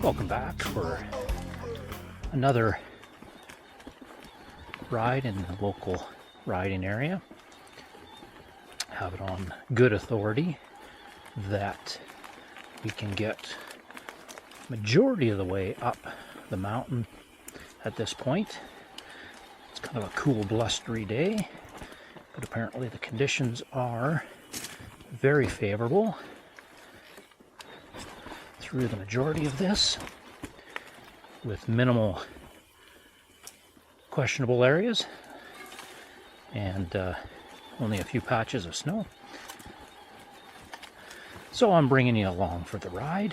Welcome back for another ride in the local riding area. Have it on good authority that we can get majority of the way up the mountain at this point. It's kind of a cool, blustery day, but apparently the conditions are very favorable through the majority of this, with minimal questionable areas and only a few patches of snow. So I'm bringing you along for the ride.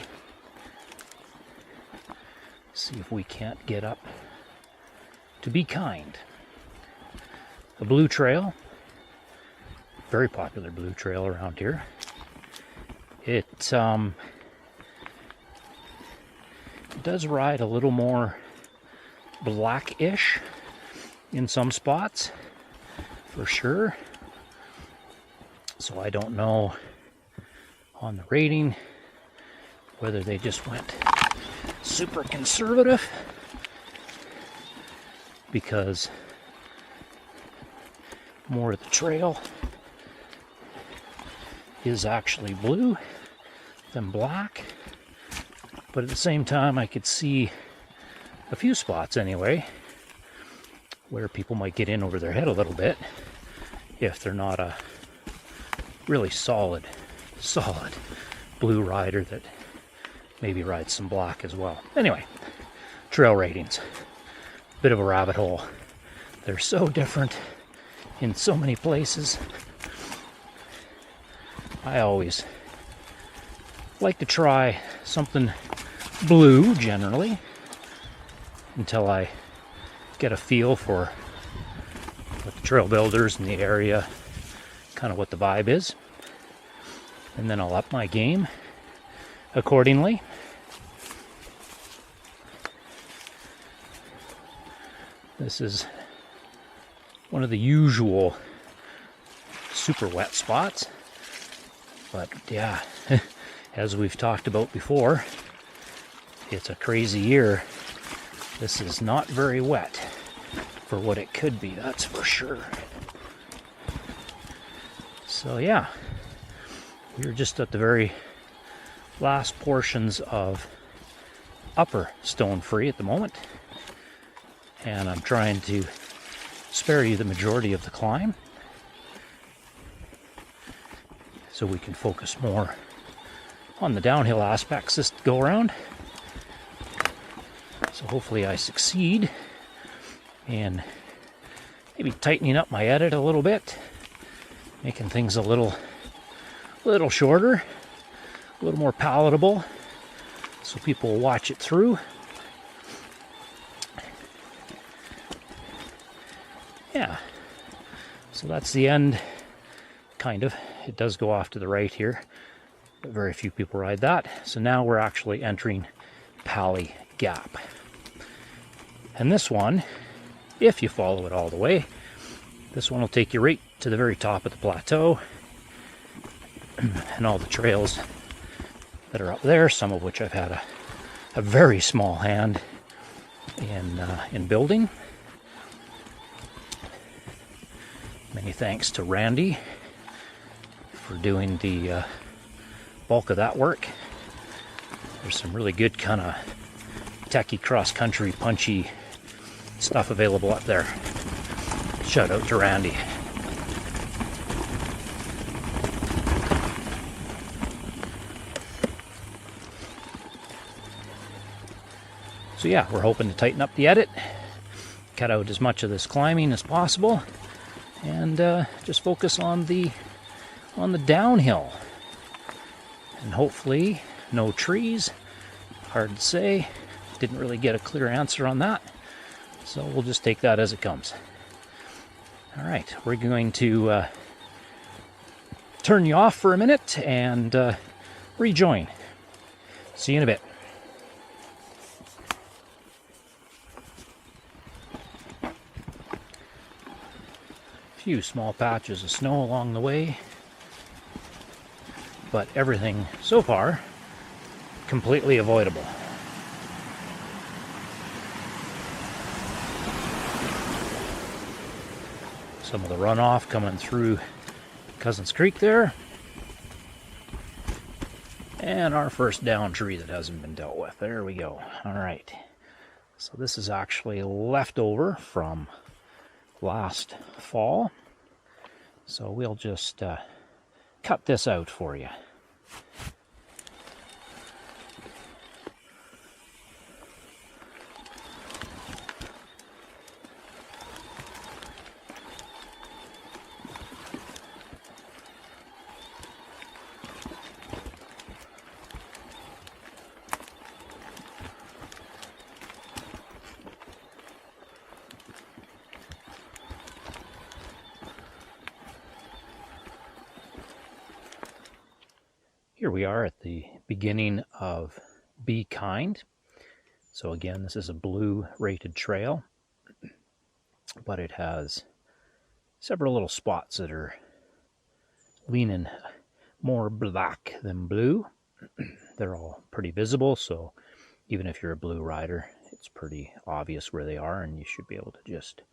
See if we can't get up to Be Kind. The Blue Trail, very popular blue trail around here. It does ride a little more blackish in some spots, for sure. So I don't know on the rating whether they just went super conservative, because more of the trail is actually blue than black. But at the same time, I could see a few spots anyway where people might get in over their head a little bit if they're not a really solid blue rider that maybe rides some black as well. Anyway, trail ratings. Bit of a rabbit hole. They're so different in so many places. I always like to try something blue generally until I get a feel for what the trail builders in the area, kind of what the vibe is, and then I'll up my game accordingly. This is one of the usual super wet spots, but yeah, as we've talked about before, it's a crazy year. This is not very wet for what it could be, that's for sure. So yeah, we're just at the very last portions of Upper Stonefree at the moment, and I'm trying to spare you the majority of the climb so we can focus more on the downhill aspects this go around. So hopefully I succeed in maybe tightening up my edit a little bit, making things a little shorter, a little more palatable, so people will watch it through. Yeah, so that's the end, kind of. It does go off to the right here, but very few people ride that. So now we're actually entering Pally Gap. And this one, if you follow it all the way, this one will take you right to the very top of the plateau, and all the trails that are up there, some of which I've had a very small hand in building. Many thanks to Randy for doing the bulk of that work. There's some really good kind of techie cross-country punchy stuff available up there. Shout out to Randy. So yeah, we're hoping to tighten up the edit, cut out as much of this climbing as possible, and just focus on the downhill. And hopefully no trees. Hard to say. Didn't really get a clear answer on that. So we'll just take that as it comes. All right, we're going to turn you off for a minute and rejoin. See you in a bit. Few small patches of snow along the way, but everything so far completely avoidable. some of the runoff coming through Cousins Creek there. And our first down tree that hasn't been dealt with. There we go. All right. So this is actually leftover from last fall. So we'll just cut this out for you. Here we are at the beginning of Be Kind. So again, this is a blue rated trail, but it has several little spots that are leaning more black than blue. They're all pretty visible, so even if you're a blue rider, it's pretty obvious where they are, and you should be able to just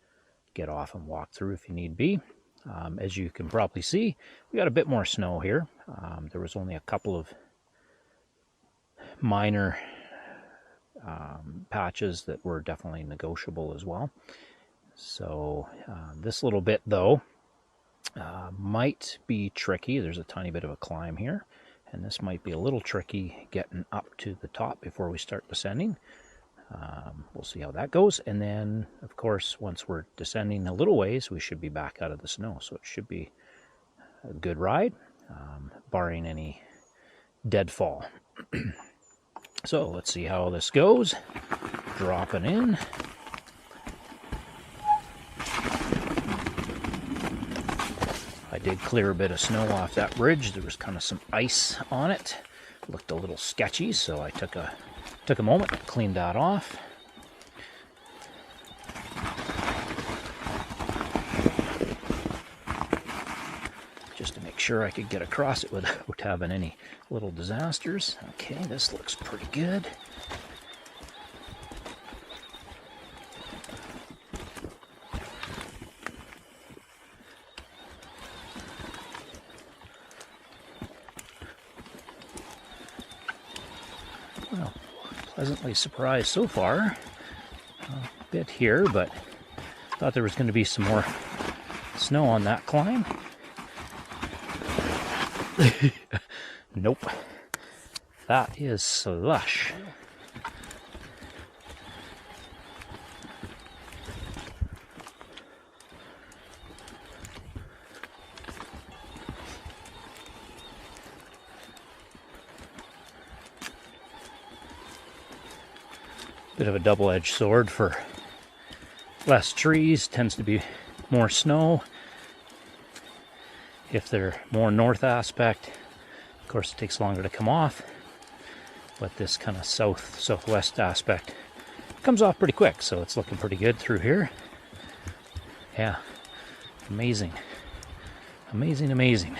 get off and walk through if you need be. As you can probably see, we got a bit more snow here. There was only a couple of minor patches that were definitely negotiable as well. So this little bit, though, might be tricky. There's a tiny bit of a climb here, and this might be a little tricky getting up to the top before we start descending. We'll see how that goes, and then of course once we're descending a little ways we should be back out of the snow, so it should be a good ride, barring any deadfall. So let's see how this goes. Dropping in. I did clear a bit of snow off that bridge. There was kind of some ice on it. Looked a little sketchy, so I took a moment to clean that off. Just to make sure I could get across it without having any little disasters. Okay, this looks pretty good. Well, pleasantly surprised so far. A bit here, but thought there was going to be some more snow on that climb. Nope. That is slush. Bit of a double-edged sword. For less trees tends to be more snow. If they're more north aspect, of course it takes longer to come off, but this kind of southwest aspect comes off pretty quick, so it's looking pretty good through here. Yeah, amazing, amazing, amazing.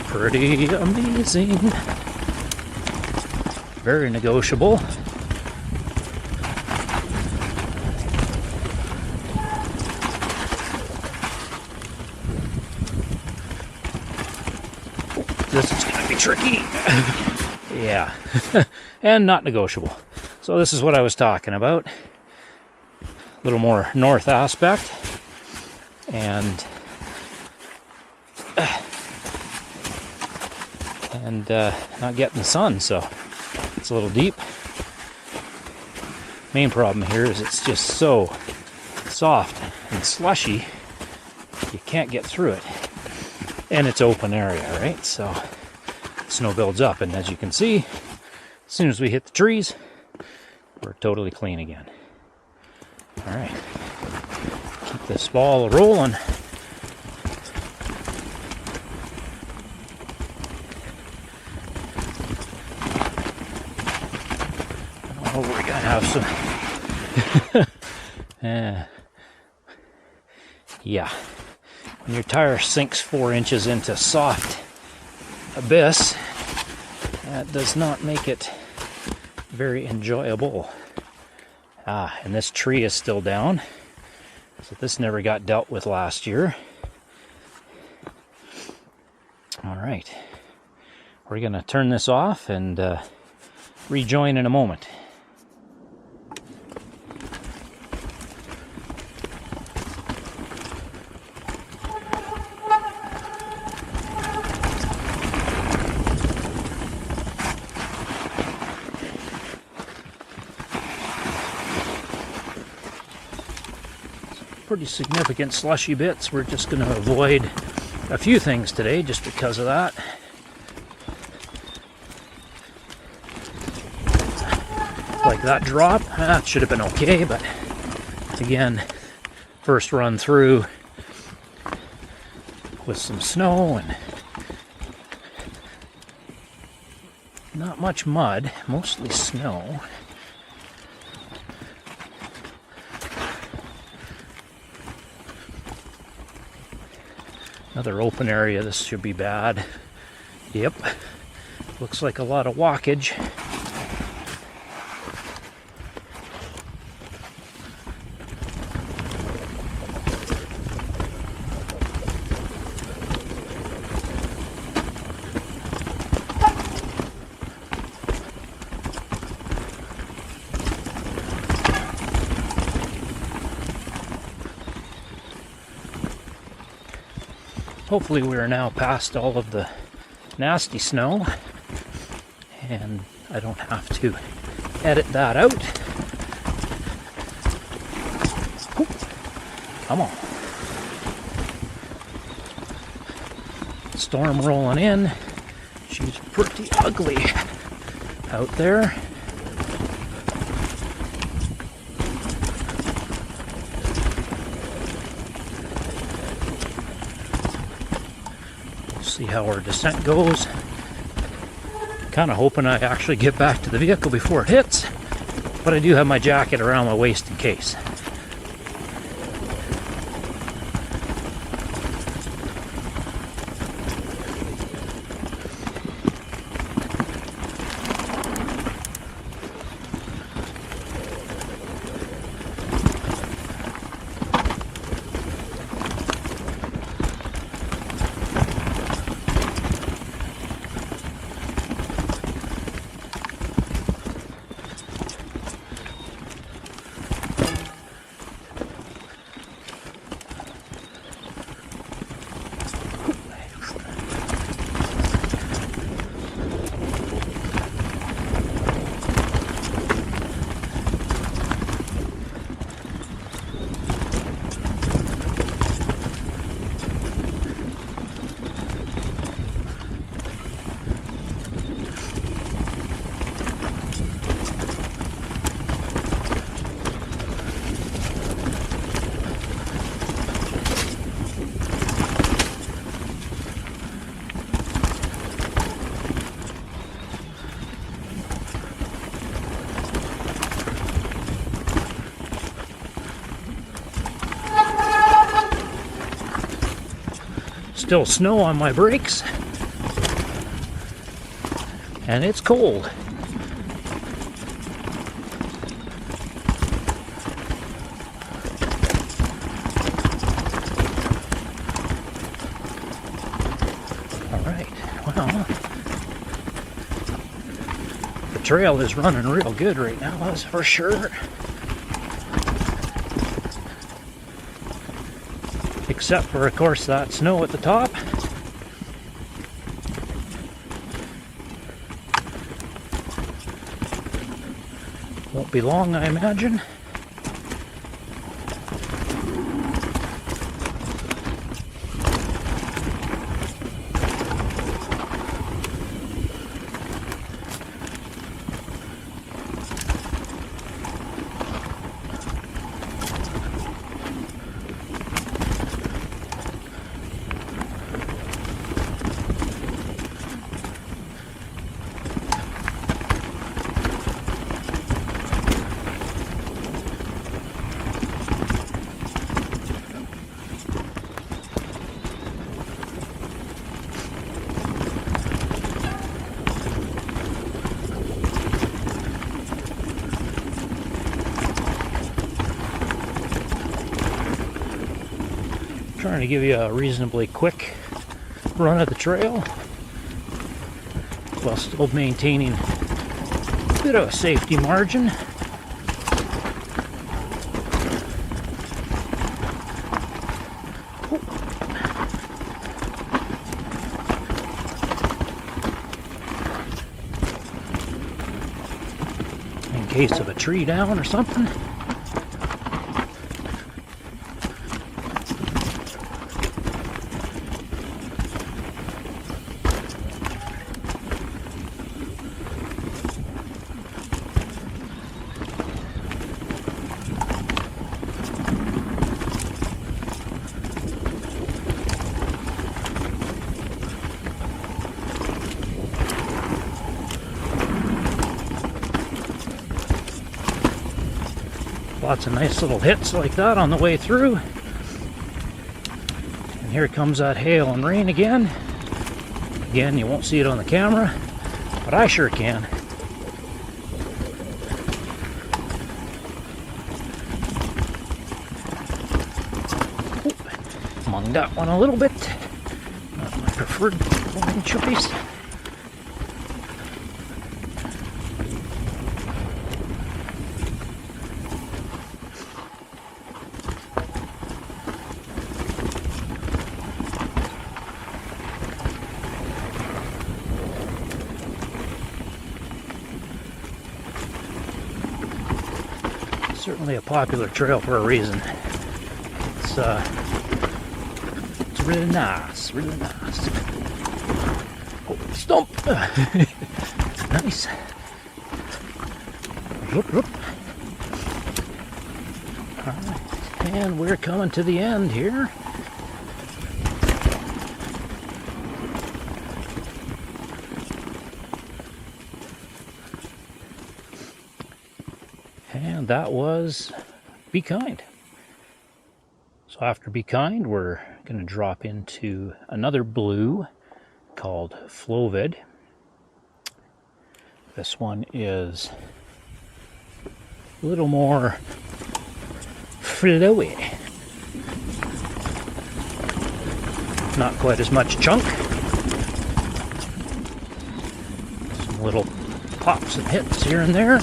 Pretty amazing. Very negotiable. This is going to be tricky. Yeah. And not negotiable. So this is what I was talking about. A little more north aspect. And not getting the sun, so it's a little deep. Main problem here is it's just so soft and slushy you can't get through it, and it's open area, right? So snow builds up, and as you can see, as soon as we hit the trees, we're totally clean again. All right, Keep this ball rolling. Oh, we're gonna have some. Yeah. When your tire sinks 4 inches into soft abyss, that does not make it very enjoyable. And this tree is still down. So this never got dealt with last year. All right. We're going to turn this off and rejoin in a moment. Pretty significant slushy bits. We're just going to avoid a few things today just because of that. Like that drop, that should have been okay, but again, first run through with some snow and not much mud, mostly snow. Another open area, this should be bad. Yep, looks like a lot of walkage. Hopefully we are now past all of the nasty snow and I don't have to edit that out. Oop, come on. Storm rolling in. She's pretty ugly out there. See how our descent goes. Kind of hoping I actually get back to the vehicle before it hits, but I do have my jacket around my waist in case. Still snow on my brakes, and it's cold. All right, well, the trail is running real good right now, that's for sure. Except for, of course, that snow at the top. Won't be long, I imagine. Trying to give you a reasonably quick run of the trail while still maintaining a bit of a safety margin. In case of a tree down or something. Lots of nice little hits like that on the way through. And here comes that hail and rain again. Again, you won't see it on the camera, but I sure can. Oop, among that one a little bit. Not my preferred line choice. Certainly a popular trail for a reason. It's really nice, really nice. Oh, stump! Nice. Whoop, whoop. All right, and we're coming to the end here. And that was Be Kind. So after Be Kind, we're going to drop into another blue called Flovid. This one is a little more flowy. Not quite as much chunk. Some little pops and hits here and there.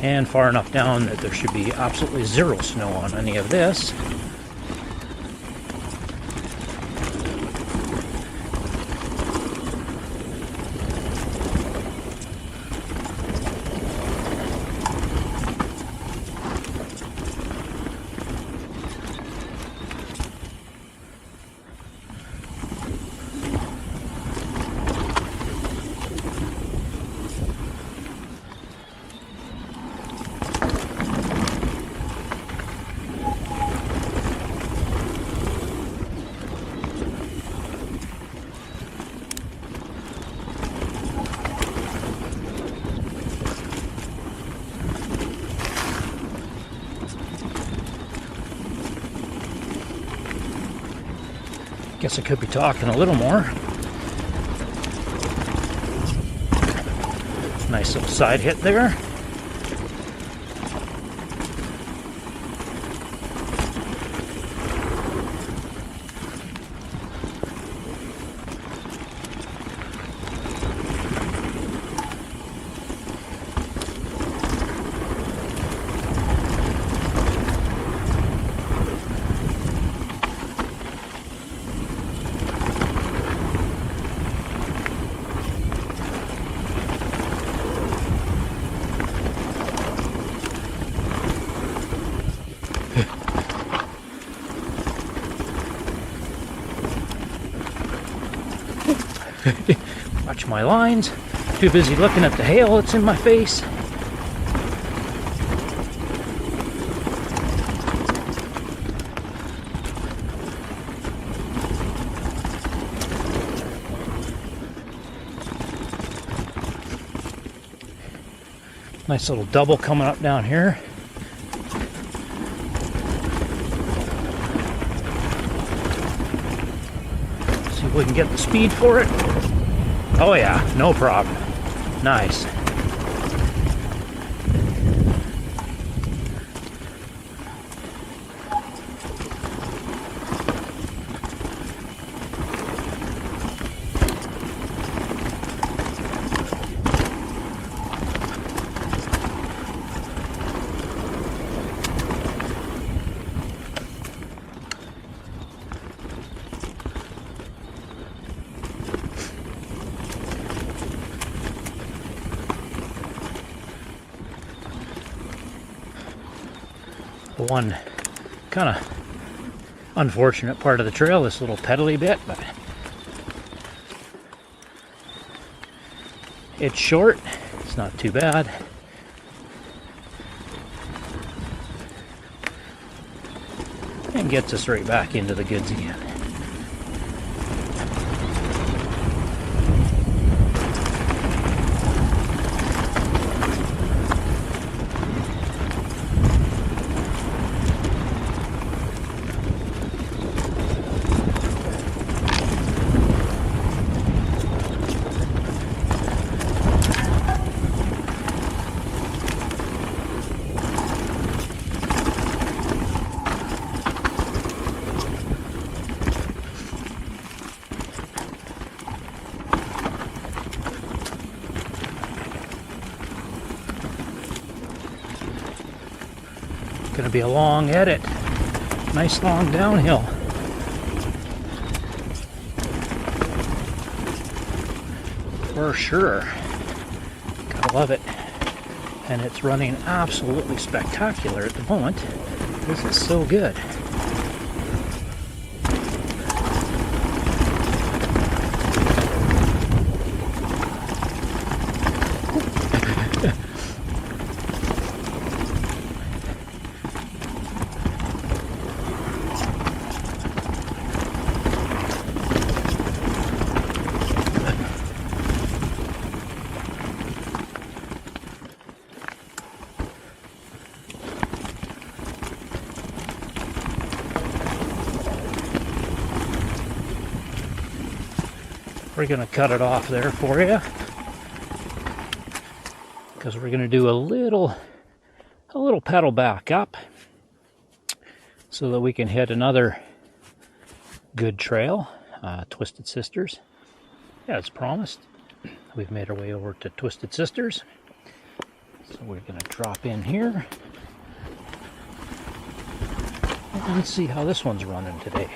And far enough down that there should be absolutely zero snow on any of this. Guess I could be talking a little more. Nice little side hit there. Watch my lines. Too busy looking at the hail that's in my face. Nice little double coming up down here. See if we can get the speed for it. Oh yeah, no problem. Nice. The one kind of unfortunate part of the trail, this little pedally bit, but it's short, it's not too bad. And gets us right back into the goods again. Gonna be a long edit. Nice long downhill. For sure. Gotta love it. And it's running absolutely spectacular at the moment. This is so good. We're going to cut it off there for you because we're going to do a little pedal back up so that we can hit another good trail, Twisted Sisters. Yeah, as promised, we've made our way over to Twisted Sisters. So we're going to drop in here and see how this one's running today.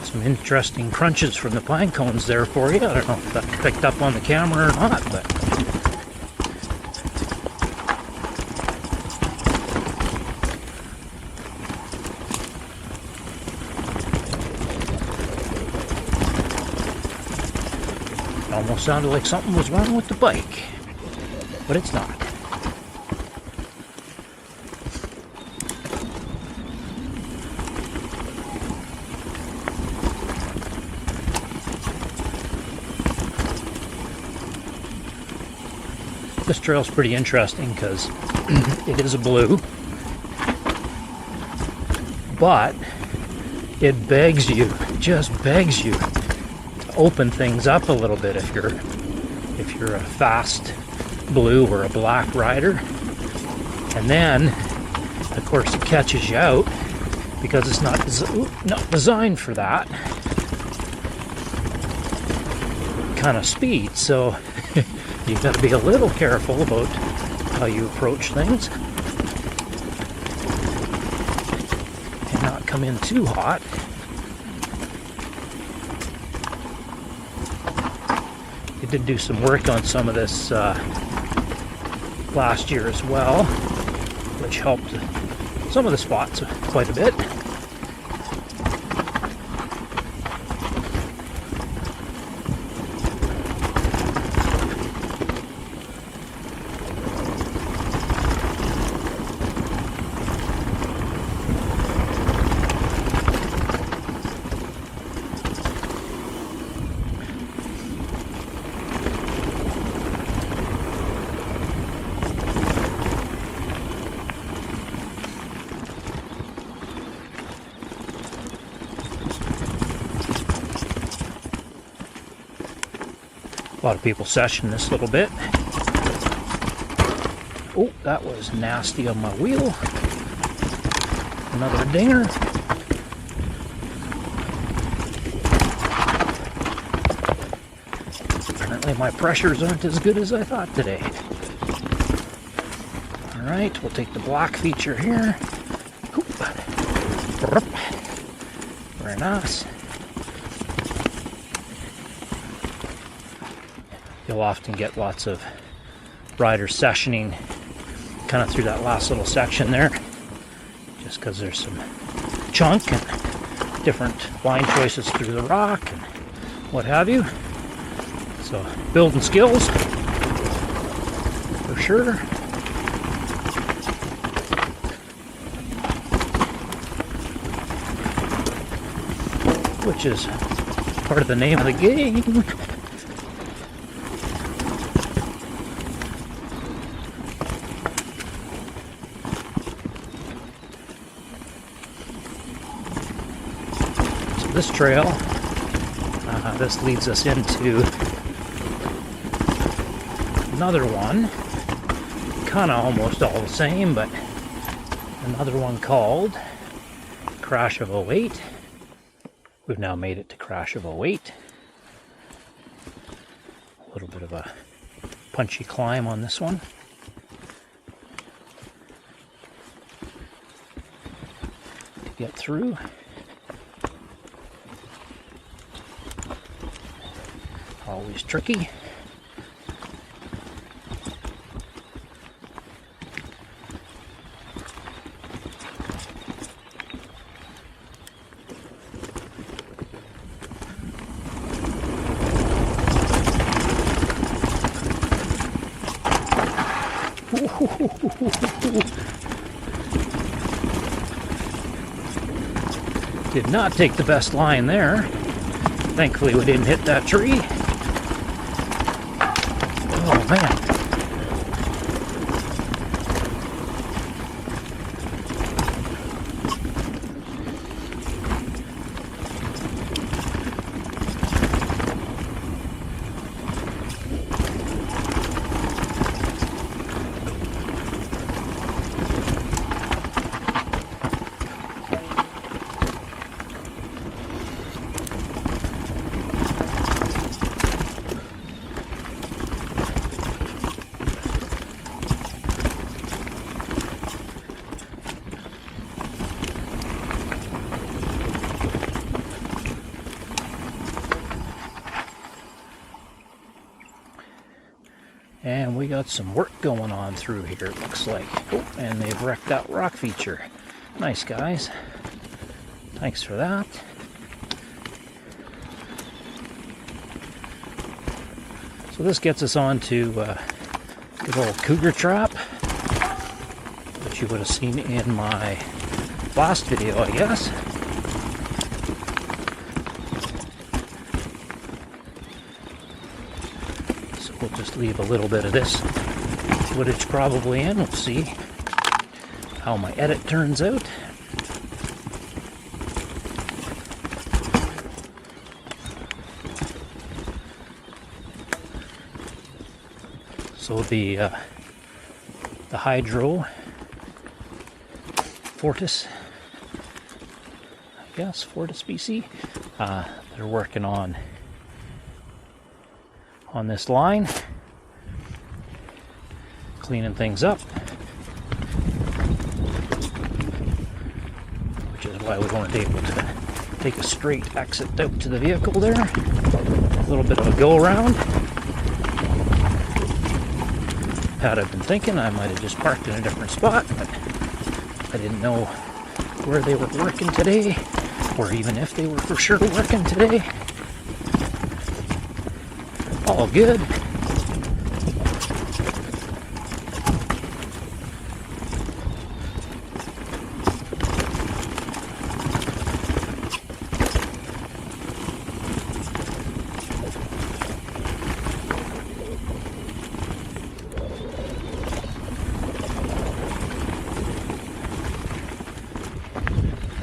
Some interesting crunches from the pine cones there for you. I don't know if that picked up on the camera or not, but it almost sounded like something was wrong with the bike, but it's not. This trail's pretty interesting because it is a blue, but it just begs you to open things up a little bit if you're a fast blue or a black rider. And then, of course, it catches you out because it's not designed for that kind of speed. So you've got to be a little careful about how you approach things and not come in too hot. We did do some work on some of this last year as well, which helped some of the spots quite a bit. A lot of people session this little bit. Oh, that was nasty on my wheel. Another dinger. Apparently my pressures aren't as good as I thought today. Alright, we'll take the block feature here. Very nice. You'll often get lots of riders sessioning kind of through that last little section there, just because there's some chunk and different line choices through the rock and what have you. So building skills for sure. Which is part of the name of the game. So this trail, this leads us into another one, kind of almost all the same, but another one called Crash of 08. We've now made it to Crash of 08. A little bit of a punchy climb on this one. To get through. Always tricky. Did not take the best line there. Thankfully we didn't hit that tree. Oh man. And we got some work going on through here, it looks like. Oh, and they've wrecked that rock feature. Nice, guys. Thanks for that. So this gets us on to good old cougar trap, which you would have seen in my last video, I guess. We'll just leave a little bit of this footage probably in. We'll see how my edit turns out. So the Hydro Fortis, I guess, Fortis BC, they're working on this line, cleaning things up, which is why we weren't able to take a straight exit out to the vehicle there. A little bit of a go around. Had I been thinking, I might have just parked in a different spot, but I didn't know where they were working today, or even if they were for sure working today. All good.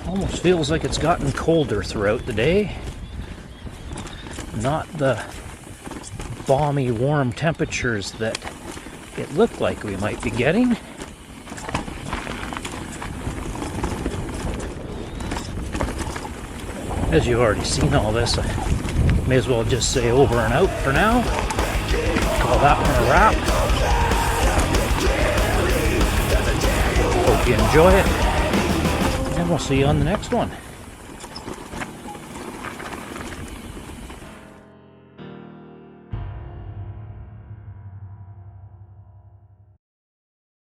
Almost feels like it's gotten colder throughout the day. Not the balmy warm temperatures that it looked like we might be getting. As you've already seen all this, I may as well just say over and out for now. call that one a wrap. Hope you enjoy it, and we'll see you on the next one.